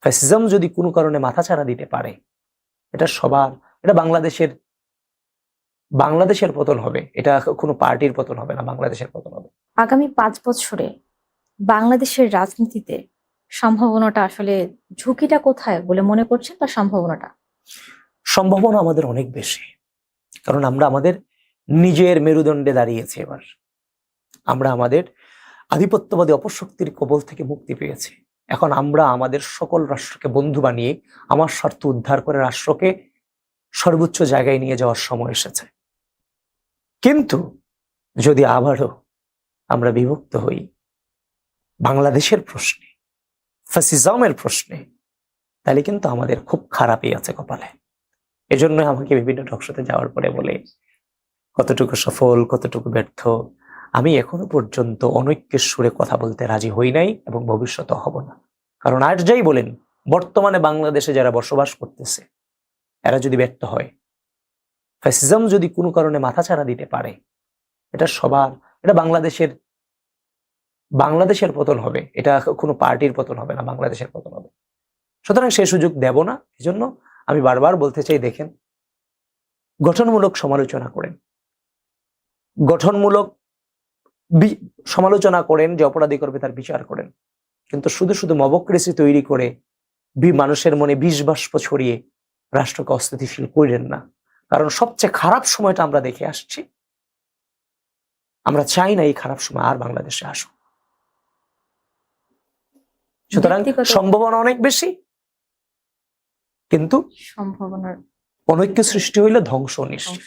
Fascism যদি কোনো কারণে মাথাচাড়া দিতে পারে, এটা সবার, এটা বাংলাদেশের পতন হবে, এটা কোনো পার্টির পতন হবে না, বাংলাদেশের পতন হবে। আগামী 5 বছরে বাংলাদেশের রাজনীতিতে সম্ভাবনাটা আসলে ঝুঁকিটা কোথায় বলে মনে করছেন, বা সম্ভাবনাটা? সম্ভাবনা আমাদের অনেক বেশি, কারণ আমরা আমাদের নিজের মেরুদণ্ডে দাঁড়িয়েছি। এবার আমরা আমাদের আধিপত্যবাদী অপশক্তির কবল থেকে মুক্তি পেয়েছি। এখন আমরা আমাদের সকল রাষ্ট্রকে বন্ধু বানিয়ে আমার স্বার্থ উদ্ধার করে রাষ্ট্রকে সর্বোচ্চ জায়গায় নিয়ে যাওয়ার সময় এসেছে। কিন্তু যদি আবারও আমরা বিভক্ত হই বাংলাদেশের প্রশ্নে, ফ্যাসিজমের প্রশ্নে, তাহলে কিন্তু আমাদের খুব খারাপই আছে কপালে। এজন্য আমাকে বিভিন্ন টকশোতে যাওয়ার পরে বলে কতটুকু সফল, কতটুকু ব্যর্থ। আমি এখনো পর্যন্ত অনৈক্যের সুরে কথা বলতে রাজি হই নাই এবং ভবিষ্যতে হব না। কারণ আর যাই বলেন, বর্তমানে বাংলাদেশে যারা বসবাস করতেছে এরা যদি ব্যর্থ হয়, ফ্যাসিজম যদি কোনো কারণে মাথাচাড়া দিতে পারে, এটা এটা বাংলাদেশের পতন হবে, এটা কোনো পার্টির পতন হবে না, বাংলাদেশের পতন হবে। সুতরাং সেই সুযোগ দেব না। এজন্য আমি বারবার বলতে চাই, দেখেন, গঠনমূলক সমালোচনা করেন, গঠনমূলক সমালোচনা করেন, যে অপরাধী করবে তার বিচার করেন, কিন্তু শুধু শুধু মবক্রেসি তৈরি করে মানুষের মনে বিষ বাষ্প ছড়িয়ে রাষ্ট্রকে অস্থিতিশীল করেন না। কারণ সবচেয়ে খারাপ সময়টা আমরা দেখে আসছি। আমরা চাই না এই খারাপ সময় আর বাংলাদেশে আসুক। সুতরাং সম্ভাবনা অনেক বেশি, কিন্তু সম্ভাবনার অনৈক্য সৃষ্টি হইলে ধ্বংস নিশ্চিত।